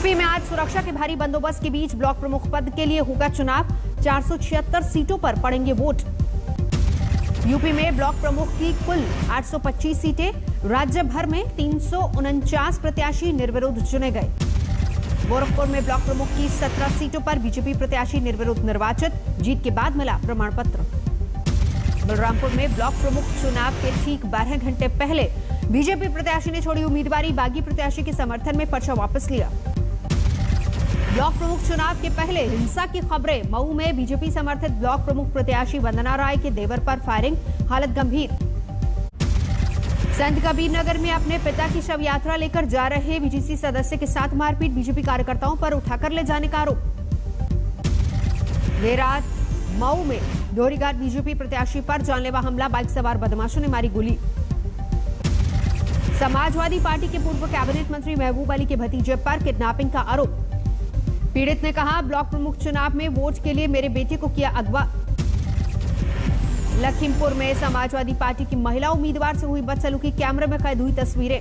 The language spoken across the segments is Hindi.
यूपी में आज सुरक्षा के भारी बंदोबस्त के बीच ब्लॉक प्रमुख पद के लिए होगा चुनाव। 476 सीटों पर पड़ेंगे वोट। यूपी में ब्लॉक प्रमुख की कुल 825 सीटें, राज्य भर में 349 प्रत्याशी निर्विरोध चुने गए। गोरखपुर में ब्लॉक प्रमुख की 17 सीटों पर बीजेपी प्रत्याशी निर्विरोध निर्वाचित, जीत के बाद मिला प्रमाण पत्र। बलरामपुर में ब्लॉक प्रमुख चुनाव के ठीक 12 घंटे पहले बीजेपी प्रत्याशी ने छोड़ी उम्मीदवारी, बागी प्रत्याशी के समर्थन में पर्चा वापस लिया। ब्लॉक प्रमुख चुनाव के पहले हिंसा की खबरें। मऊ में बीजेपी समर्थित ब्लॉक प्रमुख प्रत्याशी वंदना राय के देवर पर फायरिंग, हालत गंभीर। संत कबीर नगर में अपने पिता की शव यात्रा लेकर जा रहे बीजीसी सदस्य के साथ मारपीट, बीजेपी कार्यकर्ताओं पर उठाकर ले जाने का आरोप। देर रात मऊ में डोरीघाट बीजेपी प्रत्याशी पर जानलेवा हमला, बाइक सवार बदमाशों ने मारी गोली। समाजवादी पार्टी के पूर्व कैबिनेट मंत्री महबूब अली के भतीजे पर किडनैपिंग का आरोप। पीड़ित ने कहा, ब्लॉक प्रमुख चुनाव में वोट के लिए मेरे बेटे को किया अगवा। लखीमपुर में समाजवादी पार्टी की महिला उम्मीदवार से हुई बदसलूकी, कैमरे में कैद हुई तस्वीरें।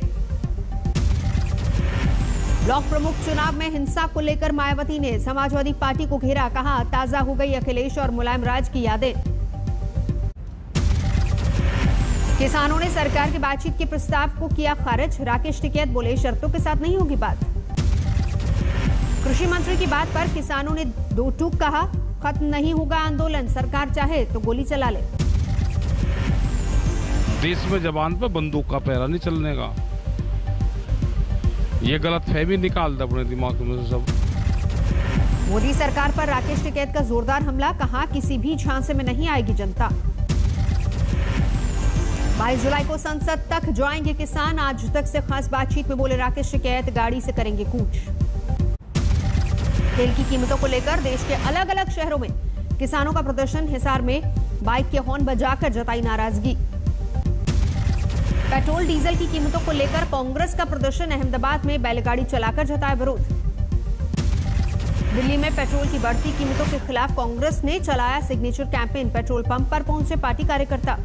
ब्लॉक प्रमुख चुनाव में हिंसा को लेकर मायावती ने समाजवादी पार्टी को घेरा, कहा ताजा हो गई अखिलेश और मुलायम राज की यादें। किसानों ने सरकार की बातचीत के प्रस्ताव को किया खारिज, राकेश टिकैत बोले शर्तों के साथ नहीं होगी बात। कृषि मंत्री की बात पर किसानों ने दो टूक कहा, खत्म नहीं होगा आंदोलन, सरकार चाहे तो गोली चला ले। देश में जवान पे बंदूक का पहरा नहीं चलने का, ये गलतफहमी निकाल दे अपने दिमाग में से सब। मोदी सरकार पर राकेश टिकैत का जोरदार हमला, कहा किसी भी झांसे में नहीं आएगी जनता। 22 जुलाई को संसद तक जाएंगे किसान, आज तक से खास बातचीत में बोले राकेश टिकैत, गाड़ी से करेंगे कूच। तेल की कीमतों को लेकर देश के अलग अलग शहरों में किसानों का प्रदर्शन, हिसार में बाइक के हॉर्न बजाकर जताई नाराजगी। पेट्रोल डीजल की कीमतों को लेकर कांग्रेस का प्रदर्शन, अहमदाबाद में बैलगाड़ी चलाकर जताया विरोध। दिल्ली में पेट्रोल की बढ़ती कीमतों के खिलाफ कांग्रेस ने चलाया सिग्नेचर कैंपेन, पेट्रोल पंप पर पहुंचे पार्टी कार्यकर्ता।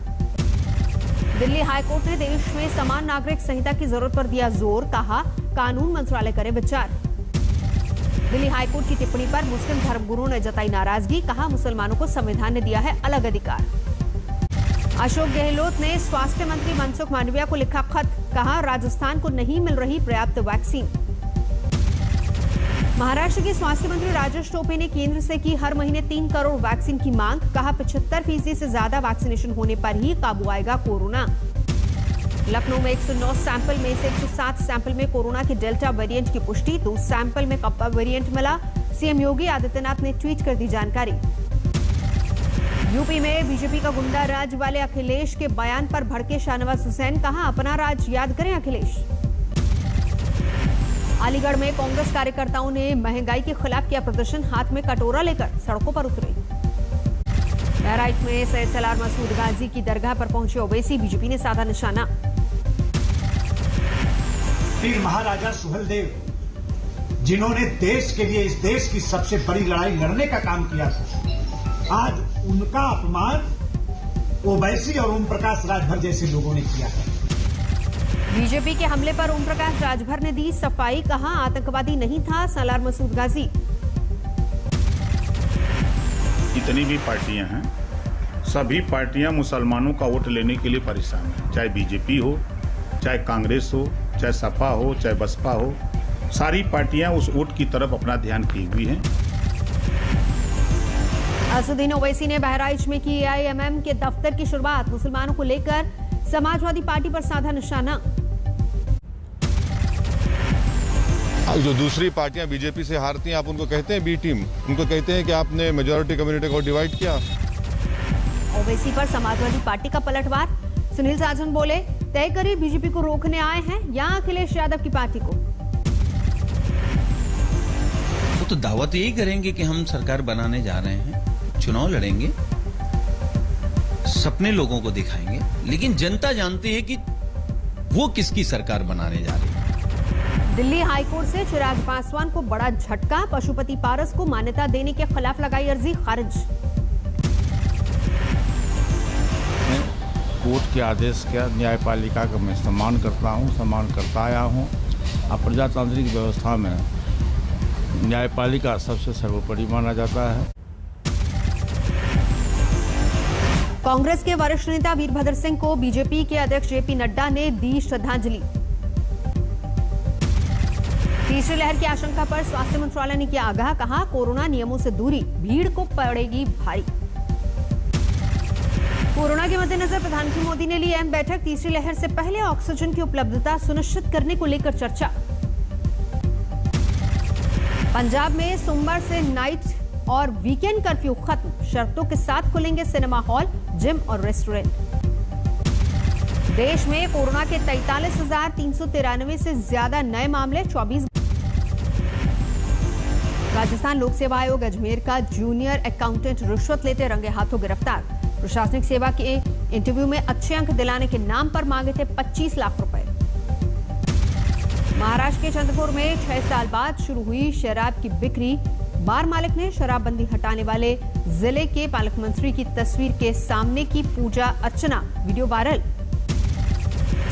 दिल्ली हाईकोर्ट ने देश में समान नागरिक संहिता की जरूरत पर दिया जोर, कहा कानून मंत्रालय करे विचार। दिल्ली हाईकोर्ट की टिप्पणी पर मुस्लिम धर्मगुरुओं ने जताई नाराजगी, कहा मुसलमानों को संविधान ने दिया है अलग अधिकार। अशोक गहलोत ने स्वास्थ्य मंत्री मनसुख मांडविया को लिखा खत, कहा राजस्थान को नहीं मिल रही पर्याप्त वैक्सीन। महाराष्ट्र के स्वास्थ्य मंत्री राजेश टोपे ने केंद्र से की हर महीने 3 करोड़ वैक्सीन की मांग, कहा 75% से ज्यादा वैक्सीनेशन होने पर ही काबू आएगा कोरोना। लखनऊ में 109 सैंपल में से 107 सैंपल में कोरोना के डेल्टा वेरिएंट की पुष्टि, 2 सैंपल में कप्पा वेरिएंट मिला, सीएम योगी आदित्यनाथ ने ट्वीट कर दी जानकारी। यूपी में बीजेपी का गुंडा राज वाले अखिलेश के बयान पर भड़के शाहनवाज हुसैन, कहा अपना राज याद करें अखिलेश। अलीगढ़ में कांग्रेस कार्यकर्ताओं ने महंगाई के खिलाफ किया प्रदर्शन, हाथ में कटोरा लेकर सड़कों पर उतरे। बहराइच में सैयद सलार मसूद गाजी की दरगाह पर पहुंचे ओवैसी, बीजेपी ने साधा निशाना। वीर महाराजा सुहेलदेव, जिन्होंने देश के लिए, इस देश की सबसे बड़ी लड़ाई लड़ने का काम किया था, आज उनका अपमान ओवैसी और ओम प्रकाश राजभर जैसे लोगों ने किया है। बीजेपी के हमले पर ओम प्रकाश राजभर ने दी सफाई, कहा आतंकवादी नहीं था सलार मसूद गाजी। जितनी भी पार्टियां हैं, सभी पार्टियां मुसलमानों का वोट लेने के लिए परेशान हैं, चाहे बीजेपी हो, चाहे कांग्रेस हो, चाहे सपा हो, चाहे बसपा हो, सारी पार्टियां उस वोट की तरफ अपना ध्यान की हुई हैं। असुद्दीन ओवैसी ने बहराइच में की एआईएमएम के दफ्तर की शुरुआत, मुसलमानों को लेकर समाजवादी पार्टी पर साधा निशाना। जो दूसरी पार्टियां बीजेपी से हारती हैं, आप उनको कहते हैं बी टीम, उनको कहते हैं कि आपने मेजॉरिटी कम्युनिटी को डिवाइड किया। ओवैसी पर समाजवादी पार्टी का पलटवार, सुनील साजन बोले तय करिए बीजेपी को रोकने आए हैं या अखिलेश यादव की पार्टी को। वो तो दावत यही करेंगे कि हम सरकार बनाने जा रहे हैं, चुनाव लड़ेंगे, सपने लोगों को दिखाएंगे, लेकिन जनता जानती है कि वो किसकी सरकार बनाने जा रही है। दिल्ली हाईकोर्ट से चिराग पासवान को बड़ा झटका, पशुपति पारस को मान्यता देने के खिलाफ लगाई अर्जी खारिज। कोर्ट के आदेश का, न्यायपालिका का मैं सम्मान करता हूं, सम्मान करता आया हूं। अब प्रजातांत्रिक व्यवस्था में न्यायपालिका सबसे सर्वोपरि माना जाता है। कांग्रेस के वरिष्ठ नेता वीरभद्र सिंह को बीजेपी के अध्यक्ष जेपी नड्डा ने दी श्रद्धांजलि। तीसरी लहर की आशंका पर स्वास्थ्य मंत्रालय ने किया आगाह, कहा कोरोना नियमों से दूरी, भीड़ को पड़ेगी भारी। कोरोना के मद्देनजर प्रधानमंत्री मोदी ने ली अहम बैठक, तीसरी लहर से पहले ऑक्सीजन की उपलब्धता सुनिश्चित करने को लेकर चर्चा। पंजाब में सोमवार से नाइट और वीकेंड कर्फ्यू खत्म, शर्तों के साथ खुलेंगे सिनेमा हॉल, जिम और रेस्टोरेंट। देश में कोरोना के 43,393 से ज्यादा नए मामले, 24। राजस्थान लोक सेवा आयोग अजमेर का जूनियर अकाउंटेंट रिश्वत लेते रंगे हाथों गिरफ्तार। प्रशासनिक सेवा के इंटरव्यू में अच्छे अंक दिलाने के नाम पर मांगे थे 25 लाख रुपए। महाराष्ट्र के चंद्रपुर में 6 साल बाद शुरू हुई शराब की बिक्री, बार मालिक ने शराबबंदी हटाने वाले जिले के पालक मंत्री की तस्वीर के सामने की पूजा अर्चना, वीडियो वायरल।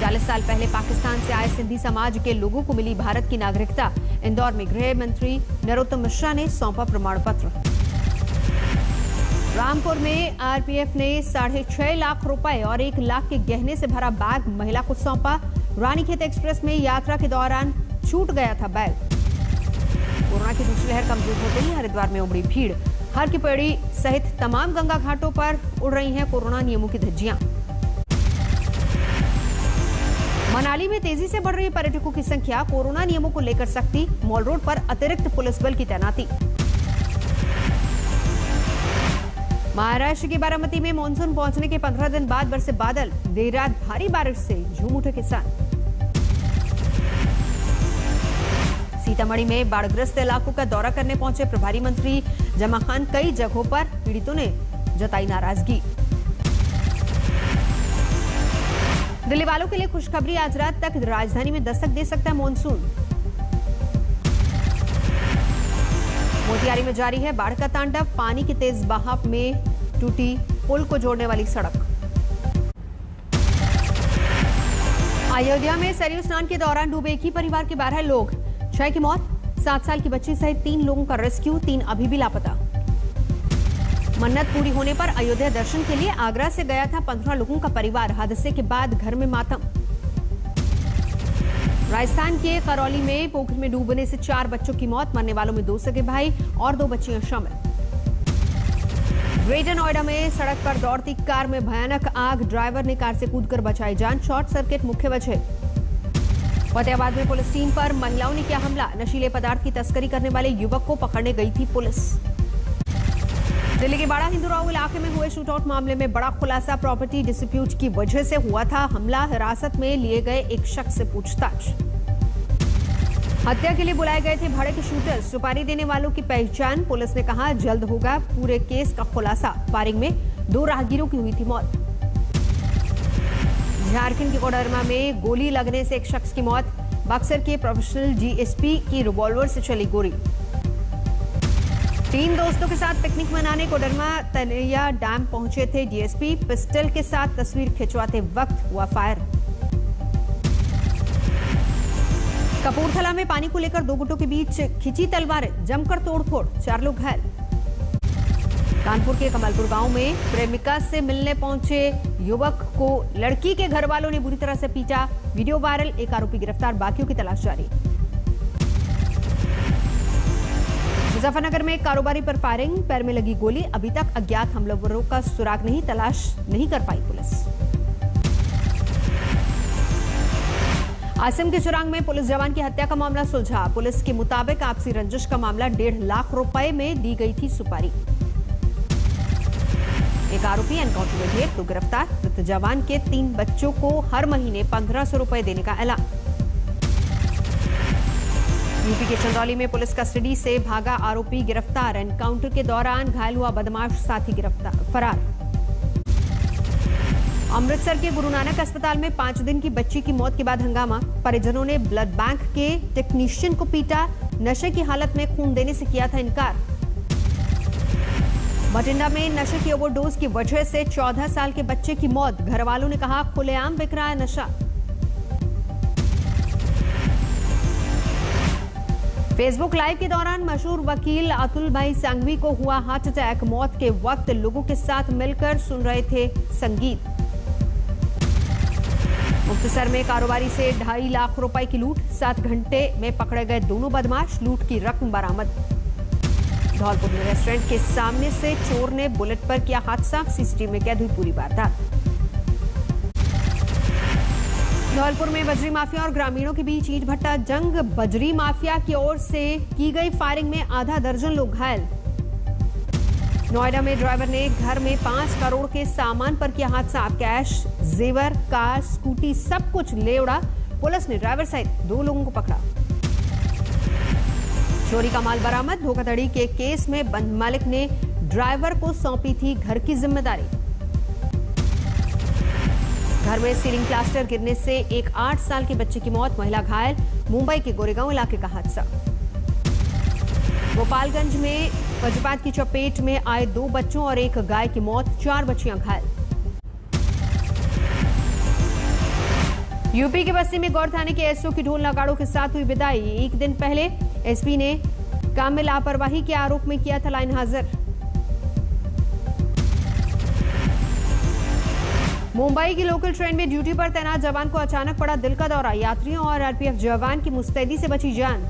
40 साल पहले पाकिस्तान से आए सिंधी समाज के लोगों को मिली भारत की नागरिकता, इंदौर में गृह मंत्री नरोत्तम मिश्रा ने सौंपा प्रमाण पत्र। रामपुर में आरपीएफ ने 6.5 लाख रुपए और 1 लाख के गहने से भरा बैग महिला को सौंपा। रानीखेत एक्सप्रेस में यात्रा के दौरान छूट गया था बैग। कोरोना की दूसरी लहर कमजोर होते ही हरिद्वार में उमड़ी भीड़, हर की पैड़ी सहित तमाम गंगा घाटों पर उड़ रही हैं कोरोना नियमों की धज्जियां। मनाली में तेजी से बढ़ रही पर्यटकों की संख्या, कोरोना नियमों को लेकर सख्ती, मॉल रोड पर अतिरिक्त पुलिस बल की तैनाती। महाराष्ट्र की बारामती में मानसून पहुंचने के 15 दिन बाद बरसे बादल, देर रात भारी बारिश से झूम उठे किसान। सीतामढ़ी में बाढ़ग्रस्त इलाकों का दौरा करने पहुंचे प्रभारी मंत्री जमा खान, कई जगहों पर पीड़ितों ने जताई नाराजगी। दिल्ली वालों के लिए खुशखबरी, आज रात तक राजधानी में दस्तक दे सकता है मॉनसून। मोतिहारी में जारी है बाढ़ का तांडव, पानी की तेज बहाव में टूटी पुल को जोड़ने वाली सड़क। अयोध्या में सरयू स्नान के दौरान डूबे एक ही परिवार के 12 लोग, 6 की मौत, 7 साल की बच्ची सहित 3 लोगों का रेस्क्यू, 3 अभी भी लापता। मन्नत पूरी होने पर अयोध्या दर्शन के लिए आगरा से गया था 15 लोगों का परिवार, हादसे के बाद घर में मातम। राजस्थान के करौली में पोखर में डूबने से 4 बच्चों की मौत, मरने वालों में 2 सगे भाई और 2 बच्चियां शामिल। ग्रेटर नोएडा में सड़क पर दौड़ती कार में भयानक आग, ड्राइवर ने कार से कूदकर बचाई जान, शॉर्ट सर्किट मुख्य वजह। फतेहाबाद में पुलिस टीम पर महिलाओं ने किया हमला, नशीले पदार्थ की तस्करी करने वाले युवक को पकड़ने गई थी पुलिस। दिल्ली के बाड़ा हिंदूराव इलाके में हुए शूटआउट मामले में बड़ा खुलासा, प्रॉपर्टी डिस्प्यूट की वजह से हुआ था हमला, हिरासत में लिए गए एक शख्स से पूछताछ। हत्या के लिए बुलाए गए थे भाड़े के शूटर्स, सुपारी देने वालों की पहचान, पुलिस ने कहा जल्द होगा पूरे केस का खुलासा। फायरिंग में 2 राहगीरों की हुई थी मौत। झारखंड के कोडरमा में गोली लगने से एक शख्स की मौत, बक्सर के प्रोफेशनल जीएसपी की रिवॉल्वर से चली गोली। 3 दोस्तों के साथ पिकनिक मनाने कोडरमा तनैया डैम पहुंचे थे डीएसपी, पिस्टल के साथ तस्वीर खिंचवाते वक्त हुआ फायर। कपूरथला में पानी को लेकर 2 गुटों के बीच खिंची तलवारें, जमकर तोड़फोड़, 4 लोग घायल। कानपुर के कमलपुर गांव में प्रेमिका से मिलने पहुंचे युवक को लड़की के घर वालों ने बुरी तरह से पीटा, वीडियो वायरल, एक आरोपी गिरफ्तार, बाकियों की तलाश जारी। मुजफ्फरनगर में कारोबारी पर फायरिंग, पैर में लगी गोली, अभी तक अज्ञात हमलावरों का सुराग नहीं, तलाश नहीं कर पाई पुलिस। असम के चिरांग में पुलिस जवान की हत्या का मामला सुलझा, पुलिस के मुताबिक आपसी रंजिश का मामला, 1.5 लाख रुपए में दी गई थी सुपारी। एक आरोपी एनकाउंटर में ढेर, 2 गिरफ्तार, मृत जवान के 3 बच्चों को हर महीने 1500 रुपए देने का ऐलान। यूपी के चंदौली में पुलिस कस्टडी से भागा आरोपी गिरफ्तार, एनकाउंटर के दौरान घायल हुआ बदमाश साथी फरार। अमृतसर के गुरु नानक अस्पताल में 5 दिन की बच्ची की मौत के बाद हंगामा, परिजनों ने ब्लड बैंक के टेक्नीशियन को पीटा, नशे की हालत में खून देने से किया था इनकार। बठिंडा में नशे की ओवरडोज की वजह से 14 साल के बच्चे की मौत, घर वालों ने कहा खुलेआम बिक रहा है नशा। फेसबुक लाइव के दौरान मशहूर वकील अतुल भाई संघवी को हुआ हार्ट अटैक। मौत के वक्त लोगों के साथ मिलकर सुन रहे थे संगीत। मुक्तसर में कारोबारी से 2.5 लाख रुपए की लूट। 7 घंटे में पकड़े गए दोनों बदमाश। लूट की रकम बरामद। धौलपुर में रेस्टोरेंट के सामने से चोर ने बुलेट पर किया हादसा। सीसीटीवी में कैद हुई पूरी वारदात। धौलपुर में बजरी माफिया और ग्रामीणों के बीच ईंट भट्टा जंग। बजरी माफिया की ओर से की गई फायरिंग में आधा दर्जन लोग घायल। नोएडा में ड्राइवर ने घर में 5 करोड़ के सामान पर किया हादसा। कैश, जेवर, कार, स्कूटी सब कुछ ले उड़ा। पुलिस ने ड्राइवर सहित 2 लोगों को पकड़ा। चोरी का माल बरामद। धोखाधड़ी के केस में बंद मालिक ने ड्राइवर को सौंपी थी घर की जिम्मेदारी। घर में सीलिंग प्लास्टर गिरने से एक 8 साल के बच्चे की मौत। महिला घायल। मुंबई के गोरेगांव इलाके का हादसा। गोपालगंज में वज्रपात की चपेट में आए 2 बच्चों और एक गाय की मौत। 4 बच्चियां घायल। यूपी के बस्ती में गौर थाने के एसओ की ढोल नगाड़ों के साथ हुई विदाई। एक दिन पहले एसपी ने काम में लापरवाही के आरोप में किया था लाइन हाजिर। मुंबई की लोकल ट्रेन में ड्यूटी पर तैनात जवान को अचानक पड़ा दिल का दौरा। यात्रियों और आरपीएफ जवान की मुस्तैदी से बची जान।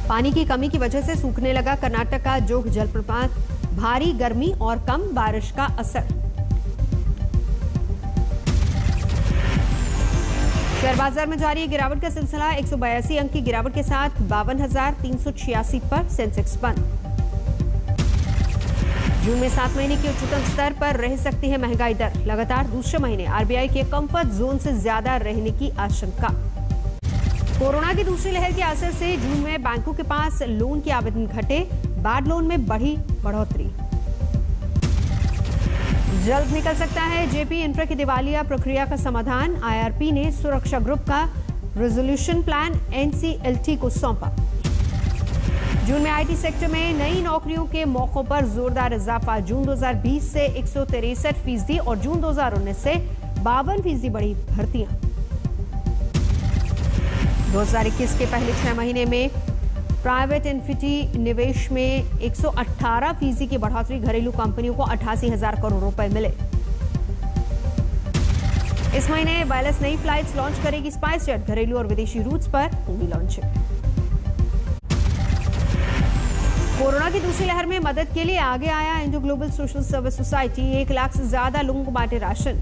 पानी की कमी की वजह से सूखने लगा कर्नाटक का जोग जलप्रपात। भारी गर्मी और कम बारिश का असर। शेयर बाजार में जारी गिरावट का सिलसिला। 182 अंक की गिरावट के साथ 52,386 पर सेंसेक्स बंद। जून में 7 महीने की उच्चतम स्तर पर रह सकती है महंगाई दर। लगातार दूसरे महीने आरबीआई के कंफर्ट जोन से ज्यादा रहने की आशंका। कोरोना की दूसरी लहर के असर से जून में बैंकों के पास लोन के आवेदन घटे। बैड लोन में बढ़ी बढ़ोतरी। जल्द निकल सकता है जेपी इंफ्रा की दिवालिया प्रक्रिया का समाधान। आईआरपी ने सुरक्षा ग्रुप का रेजोल्यूशन प्लान एनसीएलटी को सौंपा। जून में आईटी सेक्टर में नई नौकरियों के मौकों पर जोरदार इजाफा। जून 2020 से 163% और जून 2019 से 52% बढ़ी भर्तियां। 2021 के पहले 6 महीने में प्राइवेट इक्विटी निवेश में 118% की बढ़ोतरी। घरेलू कंपनियों को 88,000 करोड़ रुपए मिले। इस महीने वायरलेस नई फ्लाइट्स लॉन्च करेगी स्पाइस जेट। घरेलू और विदेशी रूट्स पर होगी लॉन्चिंग। कोरोना की दूसरी लहर में मदद के लिए आगे आया Indo global social service society. 1 lakh से ज्यादा लोगों को बांटे राशन।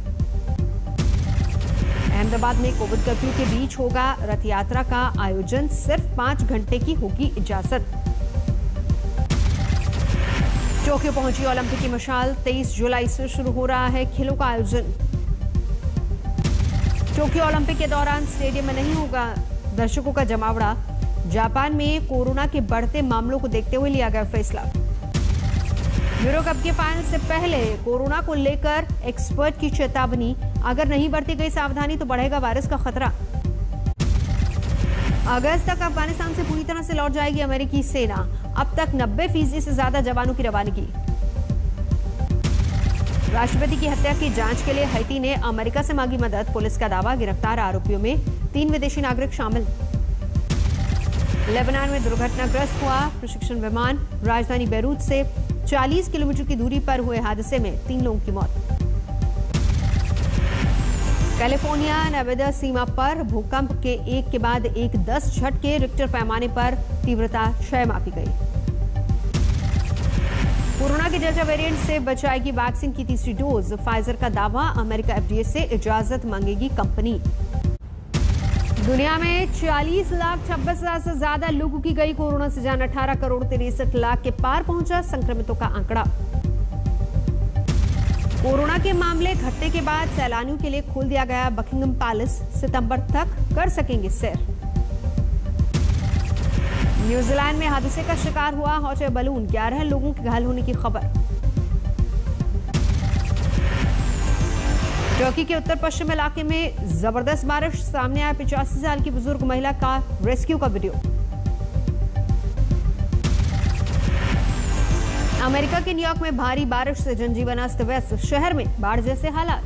अहमदाबाद में कोविड कर्फ्यू के बीच होगा रथ यात्रा का आयोजन। सिर्फ 5 घंटे की होगी इजाजत। टोक्यो पहुंची ओलंपिक की मशाल। 23 जुलाई से शुरू हो रहा है खेलों का आयोजन। टोक्यो ओलंपिक के दौरान स्टेडियम में नहीं होगा दर्शकों का जमावड़ा। जापान में कोरोना के बढ़ते मामलों को देखते हुए लिया गया फैसला। यूरो कप के फाइनल से पहले कोरोना को लेकर एक्सपर्ट की चेतावनी। अगर नहीं बरती गई सावधानी तो बढ़ेगा वायरस का खतरा। अगस्त तक अफगानिस्तान से पूरी तरह से लौट जाएगी अमेरिकी सेना। अब तक 90% से ज्यादा जवानों की रवानगी। राष्ट्रपति की हत्या की जांच के लिए हैती ने अमेरिका से मांगी मदद। पुलिस का दावा। गिरफ्तार आरोपियों में 3 विदेशी नागरिक शामिल। लेबनान में दुर्घटनाग्रस्त हुआ प्रशिक्षण विमान। राजधानी बेरूत से 40 किलोमीटर की दूरी पर हुए हादसे में 3 लोगों की मौत। कैलिफोर्निया नेवादा सीमा पर भूकंप के एक के बाद एक 10 झटके। रिक्टर पैमाने पर तीव्रता 6 मापी गई। कोरोना के डेल्टा वेरिएंट से बचाएगी वैक्सीन की तीसरी डोज। फाइजर का दावा। अमेरिका एफडीए से इजाजत मांगेगी कंपनी। दुनिया में 40,26,000 से ज्यादा लोगों की गई कोरोना से जान। 18 करोड़ 63 लाख के पार पहुंचा संक्रमितों का आंकड़ा। कोरोना के मामले घटने के बाद सैलानियों के लिए खोल दिया गया बकिंगम पैलेस। सितंबर तक कर सकेंगे सैर। न्यूजीलैंड में हादसे का शिकार हुआ हॉट एयर बलून। 11 लोगों के घायल होने की खबर। टर्की के उत्तर पश्चिम इलाके में जबरदस्त बारिश। सामने आया 85 साल की बुजुर्ग महिला का रेस्क्यू का वीडियो। अमेरिका के न्यूयॉर्क में भारी बारिश से जनजीवन अस्त व्यस्त। शहर में बाढ़ जैसे हालात।